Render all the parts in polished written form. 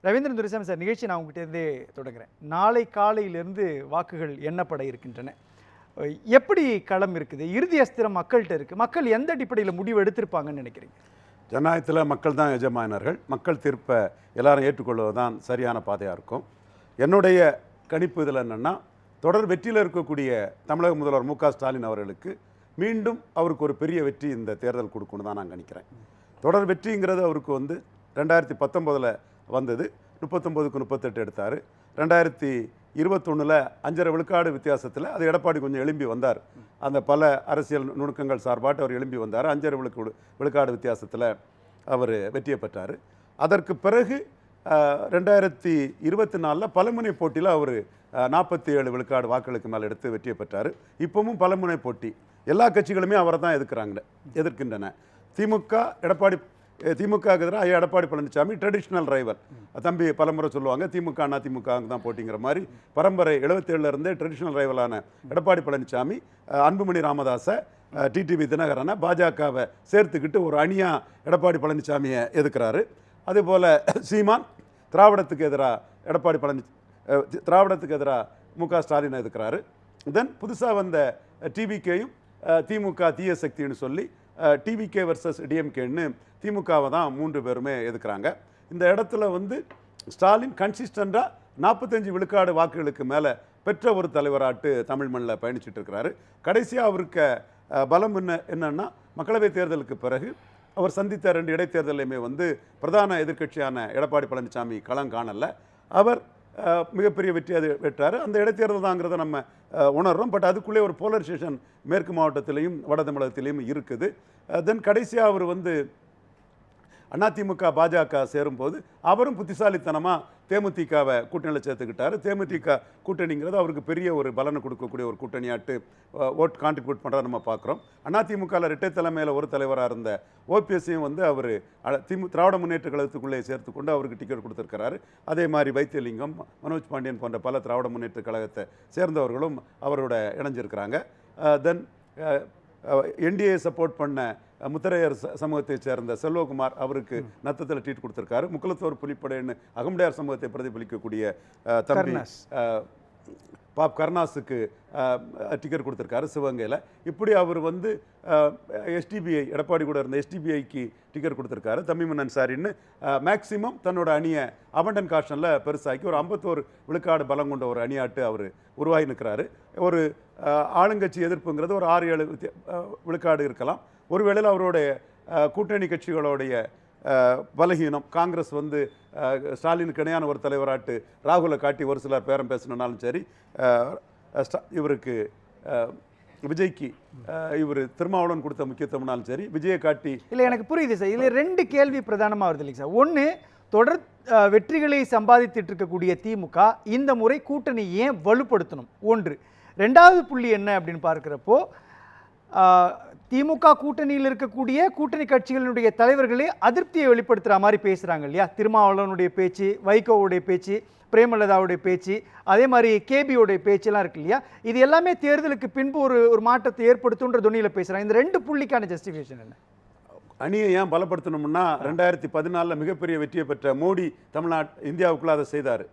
Ravindran Duraisamy sir, நிகழ்ச்சி நான் உங்ககிட்டேருந்தே தொடங்குறேன். நாளை காலையிலிருந்து வாக்குகள் எண்ணப்பட இருக்கின்றன. எப்படி களம் இருக்குது? இறுதி அஸ்திரம் மக்கள்கிட்ட இருக்குது. மக்கள் எந்த அடிப்படையில் முடிவு எடுத்திருப்பாங்கன்னு நினைக்கிறீங்க? ஜனநாயகத்தில் மக்கள் தான் எஜமானர்கள். மக்கள் தீர்ப்பை எல்லாரும் ஏற்றுக்கொள்வது தான் சரியான பாதையாக இருக்கும். என்னுடைய கணிப்பு இதில் என்னென்னா, தொடர் வெற்றியில் இருக்கக்கூடிய தமிழக முதல்வர் மு.க.ஸ்டாலின் அவர்களுக்கு மீண்டும் அவருக்கு ஒரு பெரிய வெற்றி இந்த தேர்தல் கொடுக்கணும் தான் நான் கணிக்கிறேன். தொடர் வெற்றிங்கிறது அவருக்கு 2019 வந்தது. 39க்கு 38 எடுத்தார். 2021 5.5 விழுக்காடு வித்தியாசத்தில் அது எடப்பாடி கொஞ்சம் எழும்பி வந்தார். அந்த பல அரசியல் நுணுக்கங்கள் சார்பாட்டு அவர் எழும்பி வந்தார். 5.5 விழுக்காடு வித்தியாசத்தில் அவர் வெற்றியை பெற்றார். அதற்கு பிறகு 2024 பலமுனை போட்டியில் அவர் 47 விழுக்காடு வாக்குகளுக்கு மேலே எடுத்து வெற்றியை பெற்றார். இப்பவும் பலமுனை போட்டி. எல்லா கட்சிகளுமே அவரை தான் எதிர்க்கின்றன. திமுகவுக்கு எதிராக எடப்பாடி பழனிசாமி ட்ரெடிஷ்னல் ரைவல். தம்பி பலமுறை சொல்லுவாங்க, திமுக அண்ணா திமுக தான் போட்டிங்கிற மாதிரி. பரம்பரை 77 இருந்தே ட்ரெடிஷ்னல் ரைவலான எடப்பாடி பழனிசாமி அன்புமணி ராமதாஸை, டிடிவி தினகரனை, பாஜகவை சேர்த்துக்கிட்டு ஒரு அணியாக எடப்பாடி பழனிசாமியை எதிர்க்கிறாரு. அதுபோல் சீமான் திராவிடத்துக்கு எதிராக மு.க.ஸ்டாலினை எதிர்க்கிறாரு. தென் புதுசாக வந்த டிவிகேயும் திமுக தீய சக்தின்னு சொல்லி டிவிகே வர்சஸ் டிஎம்கேன்னு திமுகவை தான் 3 பேருமே எதுக்குறாங்க. இந்த இடத்துல ஸ்டாலின் கன்சிஸ்டண்டாக 45 விழுக்காடு வாக்குகளுக்கு மேலே பெற்ற ஒரு தலைவராட்டு தமிழ் மண்ணில் பயணிச்சுட்டு இருக்கிறாரு. கடைசியாக அவருக்கு பலம் என்னன்னா, மக்களவைத் தேர்தலுக்கு பிறகு அவர் சந்தித்த 2 இடைத்தேர்தலையுமே பிரதான எதிர்க்கட்சியான எடப்பாடி பழனிசாமி களம் காணலை. அவர் மிகப்பெரிய வெற்றி அது பெற்றார். அந்த இடைத்தேர்தல் தாங்கிறத நம்ம உணர்றோம். பட் அதுக்குள்ளே ஒரு போலரைசேஷன் மேற்கு மாவட்டத்திலையும் வட தமிழகத்திலையும் இருக்குது. தென் கடைசியாக அவர் அதிமுக பாஜக சேரும்போது அவரும் புத்திசாலித்தனமாக தேமுதிகவை கூட்டணியில் சேர்த்துக்கிட்டார். தேமுதிக கூட்டணிங்கிறது அவருக்கு பெரிய ஒரு பலனை கொடுக்கக்கூடிய ஒரு கூட்டணியாட்டு ஓட் கான்ட்ரிபியூட் பண்ணுறத நம்ம பார்க்குறோம். அதிமுகவில் இரட்டை தலைமையில் ஒரு தலைவராக இருந்த ஓபிஎஸ்ஸையும் அவர் திராவிட முன்னேற்ற கழகத்துக்குள்ளே சேர்த்து கொண்டு அவருக்கு டிக்கெட் கொடுத்துருக்கிறாரு. அதே மாதிரி வைத்தியலிங்கம், மனோஜ் பாண்டியன் போன்ற பல திராவிட முன்னேற்ற கழகத்தை சேர்ந்தவர்களும் அவரோட இணைஞ்சிருக்கிறாங்க. தென் என்டிஏ சப்போர்ட் பண்ண முத்தரையர் சமூகத்தை சேர்ந்த செல்வகுமார் அவருக்கு நத்தத்தில் ட்ரீட் கொடுத்துருக்காரு. முக்குலத்தோர் புலிப்படைன்னு அகமுடையார் சமூகத்தை பிரதிபலிக்கக்கூடிய தம்பி பாப் கருணாஸுக்கு டிக்கெட் கொடுத்துருக்காரு சிவகங்கையில். இப்படி அவர் எஸ்டிபிஐ எடப்பாடி கூட இருந்த எஸ்டிபிஐக்கு டிக்கெட் கொடுத்துருக்காரு. தமிமன் அன்சாரின்னு மேக்சிமம் தன்னோட அணியை அபண்டன் காஷனில் பெருசாக்கி ஒரு 51 விழுக்காடு பலம் கொண்ட ஒரு அணியாட்டு அவர் உருவாகி நிற்கிறாரு. ஒரு ஆளுங்கட்சி எதிர்ப்புங்கிறது ஒரு 6-7 விழுக்காடு இருக்கலாம். ஒருவேளையில் அவருடைய கூட்டணி கட்சிகளுடைய பலகீனம், காங்கிரஸ் ஸ்டாலினுக்கு இணையான ஒரு தலைவராட்டு ராகுலை காட்டி ஒரு சிலர் பேரம் பேசணுன்னாலும் சரி, இவருக்கு விஜய்க்கு இவர் திருமாவளவன் கொடுத்த முக்கியத்துவம்னாலும் சரி, விஜயை காட்டி இல்லை. எனக்கு புரியுது சார். இதில் 2 கேள்வி பிரதானமாக வருது இல்லைங்க சார். ஒன்று, தொடர் வெற்றிகளை சம்பாதித்துட்டு இருக்கக்கூடிய திமுக இந்த முறை கூட்டணி ஏன் வலுப்படுத்தணும்? ஒன்று. 2வது புள்ளி என்ன அப்படின்னு பார்க்குறப்போ, திமுக கூட்டணியில் இருக்கக்கூடிய கூட்டணி கட்சிகளினுடைய தலைவர்களே அதிருப்தியை வெளிப்படுத்துகிற மாதிரி பேசுகிறாங்க இல்லையா? திருமாவளவனுடைய பேச்சு, வைகோவுடைய பேச்சு, பிரேமலதாவுடைய பேச்சு, அதே மாதிரி கேபியோடைய பேச்செல்லாம் இருக்கு இல்லையா? இது எல்லாமே தேர்தலுக்கு பின்பு ஒரு மாற்றத்தை ஏற்படுத்துன்ற துணியில் பேசுகிறாங்க. இந்த 2 புள்ளிக்கான ஜஸ்டிஃபிகேஷன் என்ன? அணியை ஏன் பலப்படுத்தணும்னா, 2014 மிகப்பெரிய வெற்றியை பெற்ற மோடி இந்தியாவுக்குள்ள அதை செய்தார்.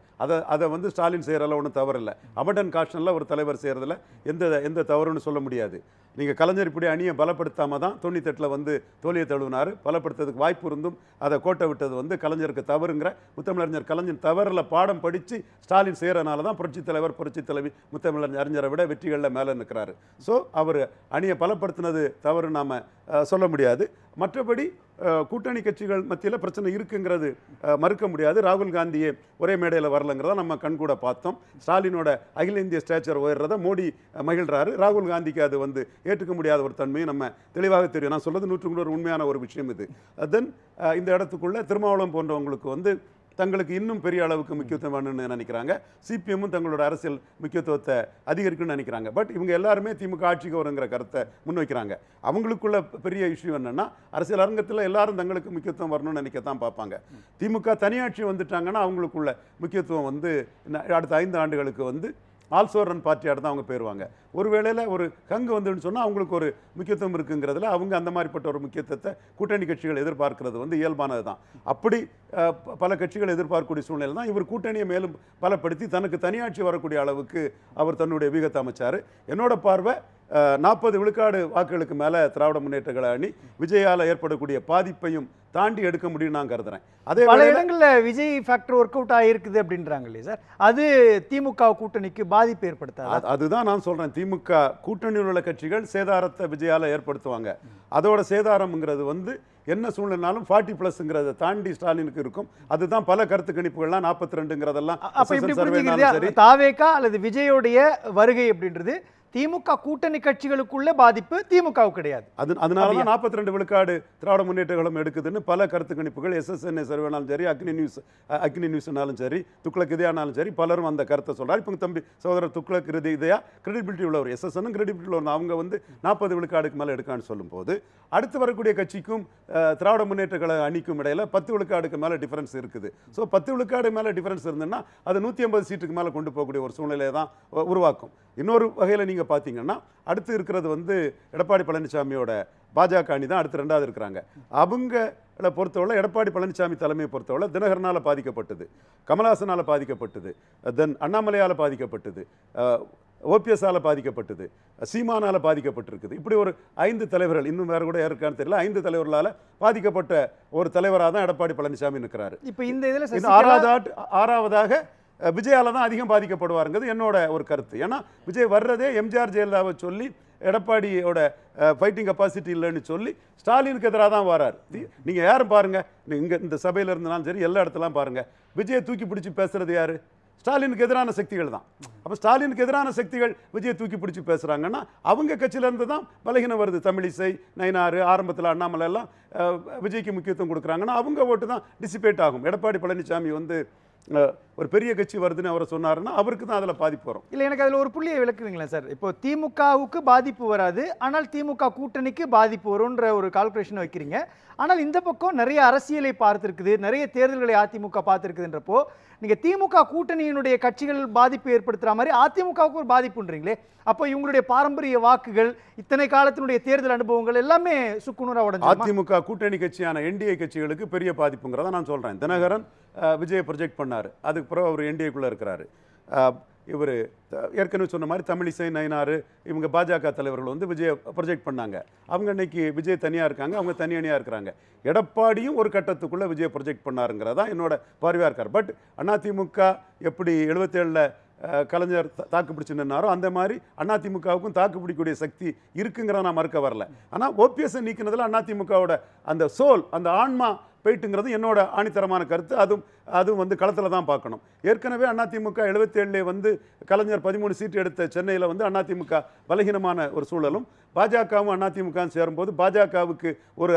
அதை ஸ்டாலின் செய்கிறதில் ஒன்றும் தவறில்லை. அபண்டன் காஷனில் ஒரு தலைவர் செய்கிறதுல எந்த தவறுன்னு சொல்ல முடியாது. நீங்கள் கலைஞர் இப்படி அணியை பலப்படுத்தாமல் தான் 98 தோல்வியை தழுவினார். பலப்படுத்துறதுக்கு வாய்ப்பு இருந்தும் அதை கோட்டை விட்டது கலைஞருக்கு தவறுங்கிற முத்தமிழறிஞர் கலைஞர் தவறில் பாடம் படித்து ஸ்டாலின் செய்கிறனால தான் புரட்சித் தலைவர் புரட்சித் தலைவி முத்தமிழறிஞரை விட வெற்றிகளில் மேலே நிற்கிறாரு. ஸோ அவர் அணியை பலப்படுத்தினது தவறு நாம் சொல்ல முடியாது. மற்றபடி கூட்டணி கட்சிகள் மத்தியில் பிரச்சனை இருக்குங்கிறது மறுக்க முடியாது. ராகுல் காந்தியே ஒரே மேடையில் வரலங்கிறத நம்ம கண்கூட பார்த்தோம். ஸ்டாலினோட அகில இந்திய ஸ்டேச்சர் உயர்றதை மோடி மகிழ்றாரு. ராகுல் காந்திக்கு அது ஏற்றுக்க முடியாத ஒரு தன்மையை நம்ம தெளிவாக தெரியும். நான் சொல்றது 100% உண்மையான ஒரு விஷயம் இது. தென் இந்த இடத்துக்குள்ள திருமாவளவன் போன்றவங்களுக்கு தங்களுக்கு இன்னும் பெரிய அளவுக்கு முக்கியத்துவம் வேணும்னு நினைக்கிறாங்க. சிபிஎம்மும் தங்களோட அரசியல் முக்கியத்துவத்தை அதிகரிக்கணும்னு நினைக்கிறாங்க. பட் இவங்க எல்லாருமே திமுக ஆட்சிக்கு வருங்கிற கருத்தை முன்வைக்கிறாங்க. அவங்களுக்குள்ள பெரிய இஷ்யூ என்னன்னா, அரசியல் அரங்கத்தில் எல்லாரும் தங்களுக்கு முக்கியத்துவம் வரணும்னு நினைக்கத்தான் பார்ப்பாங்க. திமுக தனியாட்சி வந்துட்டாங்கன்னா அவங்களுக்குள்ள முக்கியத்துவம் அடுத்த 5 ஆண்டுகளுக்கு ஆல்சோ ரன் பார்ட்டியாக தான் அவங்க போயிடுவாங்க. ஒரு வேளையில் ஒரு கங்கு வந்துன்னு சொன்னால் அவங்களுக்கு ஒரு முக்கியத்துவம் இருக்குங்கிறதுல அவங்க அந்த மாதிரிப்பட்ட ஒரு முக்கியத்துவத்தை கூட்டணி கட்சிகள் எதிர்பார்க்கிறது வந்து இயல்பானது தான். அப்படி பல கட்சிகள் எதிர்பார்க்கக்கூடிய சூழ்நிலை தான் இவர் கூட்டணியை மேலும் பலப்படுத்தி தனக்கு தனியாட்சி வரக்கூடிய அளவுக்கு அவர் தன்னுடைய வீகத்தை அமைச்சார். என்னோட பார்வை 40 விழுக்காடு வாக்குகளுக்கு மேலே திராவிட முன்னேற்ற கழக அணி விஜயால் ஏற்படக்கூடிய பாதிப்பையும் தாண்டி எடுக்க முடியும் நான் கருதுறேன். அதே பல இடங்களில் விஜய் ஃபேக்டர் ஒர்க் அவுட் ஆகிருக்குது அப்படின்றாங்க இல்லையா சார், அது திமுக கூட்டணிக்கு பாதிப்பு ஏற்படுத்தாது? அதுதான் நான் சொல்றேன். திமுக கூட்டணியில் உள்ள கட்சிகள் சேதாரத்தை விஜயால ஏற்படுத்துவாங்க. அதோட சேதாரம்ங்கிறது வந்து என்ன சூழ்நிலைனாலும் 40+ங்கிறத தாண்டி ஸ்டாலினுக்கு இருக்கும். அதுதான் பல கருத்து கணிப்புகள்லாம் 42ங்கிறதெல்லாம் தாவேகா அல்லது விஜயோடைய வருகை அப்படின்றது திமுக கூட்டணி கட்சிகளுக்குள்ள பாதிப்பு, திமுகவுக்கு கிடையாது. அதனால தான் 42 விழுக்காடு திராவிட முன்னேற்ற கழகம் எடுக்குதுன்னு பல கருத்து கணிப்புகள் SSNA சர்வேனாலும் சரி, அக்னி நியூஸ்னாலும் சரி, துக்ளக் இதயானாலும் சரி, பலரும் அந்த கருத்தை சொல்றாரு. இப்போ தம்பி சகோதரர் துக்ளக் இதயா கிரெடிபிலிட்டி உள்ளவர், SSN கிரெடிபிலிட்டி உள்ளவர், அவங்க வந்து 40 விழுக்காடுக்கு மேலே எடுக்கான்னு சொல்லும்போது அடுத்து வரக்கூடிய கட்சிக்கும் திராவிட முன்னேற்ற கழக அணிக்கும் இடையில 10 விழுக்காடுக்கு மேலே டிஃபரன்ஸ் இருக்குது. ஸோ 10 விழுக்காடு மேலே டிஃபரன்ஸ் இருந்ததுன்னா அது 150 சீட்டுக்கு மேலே கொண்டு போகக்கூடிய ஒரு சூழ்நிலையை தான் உருவாக்கும். இன்னொரு வகையில் நீங்கள் பார்த்தீங்கன்னா அடுத்து இருக்கிறது வந்து எடப்பாடி பழனிசாமியோட பாஜக அணி தான் அடுத்து 2வது இருக்கிறாங்க. அவங்கள பொறுத்தவரை எடப்பாடி பழனிசாமி தலைமையை பொறுத்தவரை தினகரனால் பாதிக்கப்பட்டது, கமலஹாசனால் பாதிக்கப்பட்டது, தென் அண்ணாமலையால் பாதிக்கப்பட்டது, OPS-ஆல் பாதிக்கப்பட்டது, சீமானால் பாதிக்கப்பட்டிருக்குது. இப்படி ஒரு 5 தலைவர்கள், இன்னும் வேறு கூட யாருக்கான்னு தெரியல, 5 தலைவர்களால் பாதிக்கப்பட்ட ஒரு தலைவராக தான் எடப்பாடி பழனிசாமி இருக்கிறாரு. இப்போ இந்த இதில் 6வதாக விஜயால தான் அதிகம் பாதிக்கப்படுவாருங்கிறது என்னோட ஒரு கருத்து. ஏன்னா விஜய் வர்றதே எம்ஜிஆர் ஜெயலலிதாவை சொல்லி எடப்பாடியோட ஃபைட்டிங் கெப்பாசிட்டி இல்லைன்னு சொல்லி ஸ்டாலினுக்கு எதிராக தான் வராரு. நீங்கள் யாரும் பாருங்க, இங்கே இந்த சபையில் இருந்தாலும் சரி, எல்லா இடத்துலாம் பாருங்க, விஜயை தூக்கி பிடிச்சி பேசுறது யாரு? ஸ்டாலினுக்கு எதிரான சக்திகள் தான். அப்போ ஸ்டாலினுக்கு எதிரான சக்திகள் விஜயை தூக்கி பிடிச்சி பேசுகிறாங்கன்னா அவங்க கட்சியிலேருந்து தான் பலகீனம் வருது. தமிழிசை, நயினார், ஆரம்பத்தில் அண்ணாமலை எல்லாம் விஜய்க்கு முக்கியத்துவம் கொடுக்குறாங்கன்னா அவங்க ஓட்டு தான் டிசிபேட் ஆகும். எடப்பாடி பழனிசாமி வந்து ஒரு பெரிய கட்சி வருதுன்னு அவரை சொன்னாருன்னா அவருக்கு தான் அதில் பாதிப்பு வரும். இல்லை, எனக்கு அதில் ஒரு புள்ளியை விளக்குவீங்களா சார்? இப்போ திமுகவுக்கு பாதிப்பு வராது, ஆனால் திமுக கூட்டணிக்கு பாதிப்பு வரும்ன்ற ஒரு கால்குலேஷன் வைக்கிறீங்க. ஆனால் இந்த பக்கம் நிறைய அரசியலை பார்த்துருக்குது, நிறைய தேர்தல்களை அதிமுக பார்த்துருக்குதுன்றப்போ நீங்கள் திமுக கூட்டணியினுடைய கட்சிகள் பாதிப்பு ஏற்படுத்துகிற மாதிரி அதிமுகவுக்கு ஒரு பாதிப்புன்றீங்களே, அப்போ இவங்களுடைய பாரம்பரிய வாக்குகள், இத்தனை காலத்தினுடைய தேர்தல் அனுபவங்கள் எல்லாமே சுக்குநூறாக உடஞ்சு அதிமுக கூட்டணி கட்சியான NDA கட்சிகளுக்கு பெரிய பாதிப்புங்கிறத நான் சொல்கிறேன். தினகரன் விஜயை ப்ரொஜெக்ட் பண்ணார், அதுக்கு பிறகு அவர் NDAக்குள்ளே இருக்கிறாரு. இவர் ஏற்கனவே சொன்ன மாதிரி தமிழிசை, நயினார், இவங்க பாஜக தலைவர்கள் வந்து விஜயை ப்ரொஜெக்ட் பண்ணாங்க. அவங்க இன்னைக்கு விஜய் தனியாக இருக்காங்க, அவங்க தனி அணியாக இருக்கிறாங்க. எடப்பாடியும் ஒரு கட்டத்துக்குள்ளே விஜயை ப்ரொஜெக்ட் பண்ணாருங்கிறதா என்னோட பார்வையாக இருக்கார். பட் அதிமுக எப்படி 77ல் கலைஞர் தாக்கு பிடிச்சு நின்னாரோ அந்த மாதிரி அதிமுகவுக்கும் தாக்கு பிடிக்கக்கூடிய சக்தி இருக்குங்கிறத நான் மறுக்க வரல. ஆனால் OPS-ஐ நீக்கினதில் அதிமுகவோட அந்த சோல், அந்த ஆன்மா போயிட்டுங்கிறது என்னோட ஆணித்தரமான கருத்து. அதுவும் வந்து களத்தில் தான் பார்க்கணும். ஏற்கனவே அதிமுக 77லே வந்து கலைஞர் 13 சீட்டு எடுத்த சென்னையில் வந்து அதிமுக பலகீனமான ஒரு சூழலும், பாஜகவும் அதிமுகவும் சேரும்போது பாஜகவுக்கு ஒரு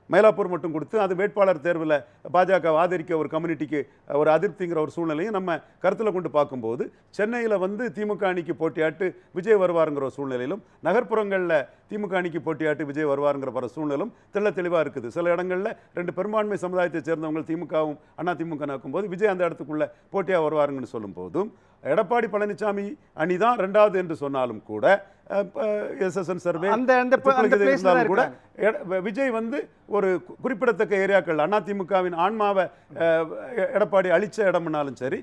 மயிலாப்பூர் மட்டும் கொடுத்து அது வேட்பாளர் தேர்வில் பாஜக ஆதரிக்க ஒரு கம்யூனிட்டிக்கு ஒரு அதிருப்திங்கிற ஒரு சூழ்நிலையும் நம்ம கருத்தில் கொண்டு பார்க்கும்போது சென்னையில் வந்து திமுக அணிக்கு போட்டியாட்டு விஜய் வருவாருங்கிற ஒரு சூழ்நிலையிலும், நகர்ப்புறங்களில் திமுக அணிக்கு போட்டியாட்டு விஜய் வருவாருங்கிற பல சூழ்நிலும் தெளிவாக இருக்குது. சில இடங்களில் 2 பெரும்பான்மை சமுதாயத்தை சேர்ந்தவங்க திமுகவும் அதிமுக நடக்கும்போது விஜய் அந்த இடத்துக்குள்ள போட்டியாக வருவாருங்கன்னு சொல்லும் போதும் எடப்பாடி பழனிசாமி அணி தான் 2வது என்று சொன்னாலும் கூட SSN சர்வே கூட விஜய் வந்து ஒரு குறிப்பிடத்தக்க ஏரியாக்கள் அதிமுகவின் ஆன்மாவை எடப்பாடி அழிச்ச இடம்னாலும் சரி,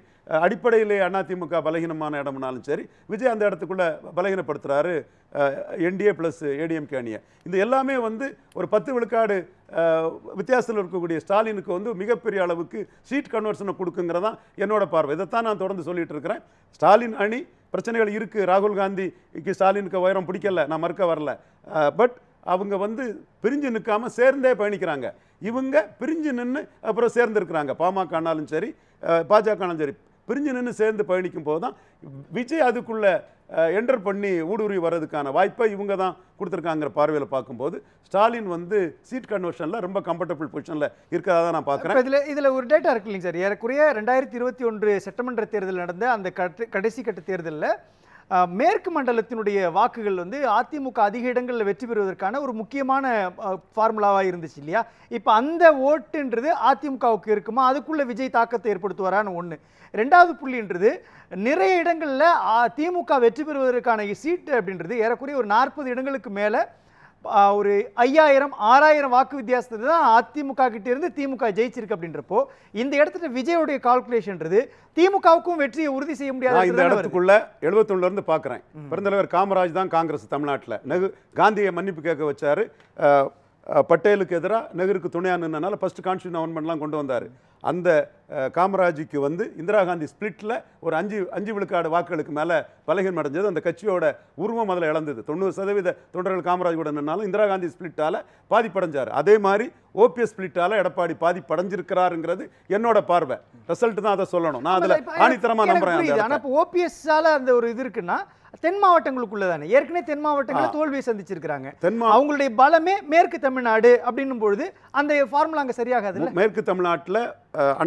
அடிப்படையிலே அதிமுக பலகீனமான இடம்னாலும் சரி, விஜய் அந்த இடத்துக்குள்ள பலகீனப்படுத்துறாரு NDA + ADMK அணியை. இந்த எல்லாமே வந்து ஒரு 10 விழுக்காடு வித்தியாசத்தில் இருக்கக்கூடிய ஸ்டாலினுக்கு வந்து மிகப்பெரிய அளவுக்கு சீட் கன்வர்ஷனை கொடுக்குங்கிறதான் என்னோட பார்வை. இதைத்தான் நான் தொடர்ந்து சொல்லிட்டு இருக்கிறேன். ஸ்டாலின் அணி பிரச்சனைகள் இருக்குது. ராகுல் காந்திக்கு ஸ்டாலினுக்கு உயரம் பிடிக்கல, நான் மறுக்க வரல. பட் அவங்க வந்து பிரிஞ்சு நிற்காம சேர்ந்தே பயணிக்கிறாங்க. இவங்க பிரிஞ்சு நின்று அப்புறம் சேர்ந்துருக்கிறாங்க. பாமகனாலும் சரி, பாஜகனாலும் சரி, பிரிஞ்சு நின்று சேர்ந்து பயணிக்கும் போது தான் விஜய் அதுக்குள்ள என்டர் பண்ணி ஊடுருவி வர்றதுக்கான வாய்ப்பை இவங்க தான் கொடுத்துருக்காங்கிற பார்வையில் பார்க்கும்போது ஸ்டாலின் வந்து சீட் கன்வர்ஷனில் ரொம்ப கம்ஃபர்டபுள் பொசிஷனில் இருக்கிறதா தான் நான் பார்க்குறேன். இதில் ஒரு டேட்டா இருக்கு இல்லைங்க சார், ஏறக்குறைய 2021 சட்டமன்ற தேர்தல் நடந்த அந்த கடைசி கட்ட தேர்தலில் மேற்கு மண்டலத்தினுடைய வாக்குகள் வந்து அதிமுக அதிக இடங்களில் வெற்றி பெறுவதற்கான ஒரு முக்கியமான ஃபார்முலாவாக இருந்துச்சு இல்லையா? இப்போ அந்த ஓட்டுன்றது அதிமுகவுக்கு இருக்குமா, அதுக்குள்ள விஜய் தாக்கத்தை ஏற்படுத்துவாரான்னு ஒன்று. ரெண்டாவது புள்ளின்றது நிறைய இடங்களில் திமுக வெற்றி பெறுவதற்கான சீட்டு அப்படின்றது ஏறக்குறைய ஒரு 40 இடங்களுக்கு மேலே ஒரு 5000-6000 வாக்கு வித்தியாசத்தை தான் அதிமுக கிட்ட இருந்து திமுக ஜெயிச்சிருக்கு. அப்படின்றப்போ இந்த இடத்துல விஜயோடைய கால்குலேஷன்றது திமுகவுக்கும் வெற்றியை உறுதி செய்ய முடியாது. இந்த இடத்துக்குள்ள 71 இருந்து பார்க்குறேன். பெருந்தலைவர் காமராஜ் தான் காங்கிரஸ் தமிழ்நாட்டில் காந்தியை மன்னிப்பு கேட்க வச்சாரு. பட்டேலுக்கு எதிராக நெஹ்ருக்கு துணையாக நின்றனால ஃபர்ஸ்ட் கான்ஸ்டியூஷன் அமெண்ட்மெண்ட்லாம் கொண்டு வந்தார். அந்த காமராஜுக்கு வந்து இந்திரா காந்தி ஸ்பிளிட்டில் ஒரு 5 விழுக்காடு வாக்குகளுக்கு மேலே பலகீனம் அடைஞ்சது. அந்த கட்சியோட உருவம் முதல்ல இழந்தது. 90% தொண்டர்கள் காமராஜ் கூட நின்னாலும் இந்திரா காந்தி ஸ்பிளிட்டால் பாதிப்படைஞ்சார். அதே மாதிரி ஓபிஎஸ் ஸ்பிளிட்டால் எடப்பாடி பாதிப்படைஞ்சிருக்கிறாருங்கிறது என்னோட பார்வை. ரிசல்ட் தான் அதை சொல்லணும். நான் அதில் ஆணித்தரமாக நம்புறேன். ஆனால் இப்போ ஓபிஎஸ்ஸால அந்த ஒரு இது இருக்குன்னா தென் மாவட்டங்களுக்குள்ள தானே ஏற்கனவே தென் மாவட்டங்களை தோல்வியை சந்திச்சிருக்காங்க. அவங்களுடைய பலமே மேற்கு தமிழ்நாடு அப்படின்னும் பொழுது அந்த ஃபார்முலா அங்கே சரியாகாது. மேற்கு தமிழ்நாட்டில்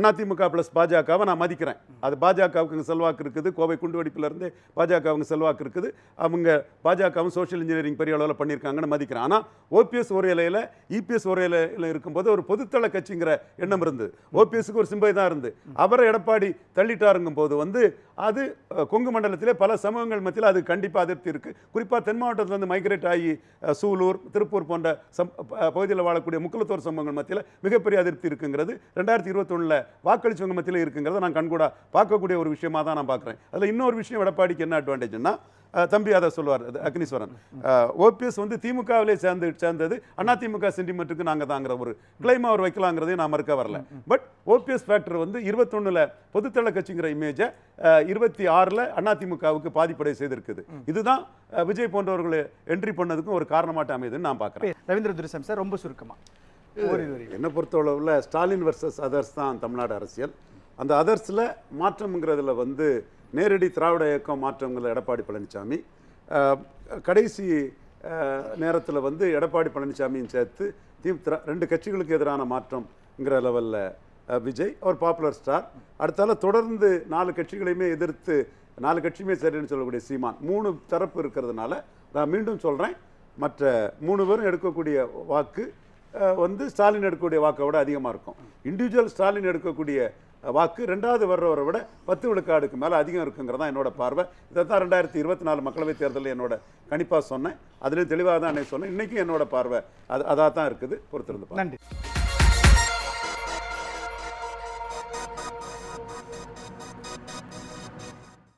அதிமுக பிளஸ் பாஜகவை நான் மதிக்கிறேன். அது பாஜகவுக்கு செல்வாக்கு இருக்குது. கோவை குண்டுவெடிப்பிலிருந்து பாஜகவுக்கு செல்வாக்கு இருக்குது. அவங்க பாஜகவும் சோஷியல் இன்ஜினியரிங் பெரிய அளவில் பண்ணியிருக்காங்கன்னு மதிக்கிறேன். ஆனால் ஓபிஎஸ் ஒரு இலையில் இபிஎஸ் ஒரு இலையில் இருக்கும்போது ஒரு பொதுத்தள கட்சிங்கிற எண்ணம் இருந்து ஓபிஎஸ்க்கு ஒரு சிம்பை தான் இருந்து அவரை எடப்பாடி தள்ளிட்டாருங்கும் போது வந்து அது கொங்கு மண்டலத்திலே பல சமூகங்கள் மத்தியில் அது கண்டிப்பாக அதிருப்தி இருக்குது. குறிப்பாக தென் மாவட்டத்திலிருந்து மைக்ரேட் ஆகி சூலூர், திருப்பூர் போன்ற பகுதியில் வாழக்கூடிய முக்குலத்தோர் சமூகங்கள் மத்தியில் மிகப்பெரிய அதிருப்தி இருக்குங்கிறது 2021 வாக்களிச்சவங்க மத்தியில் இருக்குங்கிறத நான் கண்கூடா பார்க்கக்கூடிய ஒரு விஷயமா தான் நான் பார்க்குறேன். அதில் இன்னொரு விஷயம் எடப்பாடிக்கு என்ன அட்வான்டேஜ்னா, தம்பி அதை சொல்லுவார் அக்னீஸ்வரன், ஓபிஎஸ் வந்து திமுகவிலே சேர்ந்தது அதிமுக சென்டிமெண்ட்டுக்கு நாங்கள் தாங்கிற ஒரு கிளைமா அவர் வைக்கலாங்கிறதையும் நான் மறுக்க வரல. பட் ஓபிஎஸ் ஃபேக்டர் வந்து 21 பொதுத்தள கட்சிங்கிற இமேஜை 26 அதிமுகவுக்கு பாதிப்படை செய்திருக்குது. இதுதான் விஜய் போன்றவர்களை என்ட்ரி பண்ணதுக்கும் ஒரு காரணமாட்ட அமைதுன்னு நான் பார்க்குறேன். ரவீந்திர துரைசாமி சார், ரொம்ப சுருக்கமா என்னை பொறுத்தளவில் ஸ்டாலின் வர்சஸ் அதர்ஸ் தான் தமிழ்நாடு அரசியல். அந்த அதர்ஸில் மாற்றம்ங்கிறதுல வந்து நேரடி திராவிட இயக்கம் மாற்றங்கள் எடப்பாடி பழனிசாமி, கடைசி நேரத்தில் வந்து எடப்பாடி பழனிசாமியும் சேர்த்து 2 கட்சிகளுக்கு எதிரான மாற்றம்ங்கிற லெவலில் விஜய் ஒரு பாப்புலர் ஸ்டார். அடுத்தால தொடர்ந்து 4 கட்சிகளையுமே எதிர்த்து 4 கட்சியுமே சரின்னு சொல்லக்கூடிய சீமான், 3 தரப்பு இருக்கிறதுனால நான் மீண்டும் சொல்கிறேன், மற்ற 3 பேரும் எடுக்கக்கூடிய வாக்கு வந்து ஸ்டாலின் எடுக்கக்கூடிய வாக்கை விட அதிகமாக இருக்கும். இண்டிவிஜுவல் ஸ்டாலின் எடுக்கக்கூடிய வாக்கு 2வது வர்றவரை விட 10 விழுக்காடுக்கு மேலே அதிகம் இருக்குங்கிறதான் என்னோட பார்வை. இதை தான் 2024 மக்களவைத் தேர்தலில் என்னோட கணிப்பாக சொன்னேன். அதுலேயும் தெளிவாக தான் சொன்னேன். இன்றைக்கும் என்னோட பார்வை அதாக தான் இருக்குது. பொறுத்திருந்து. நன்றி.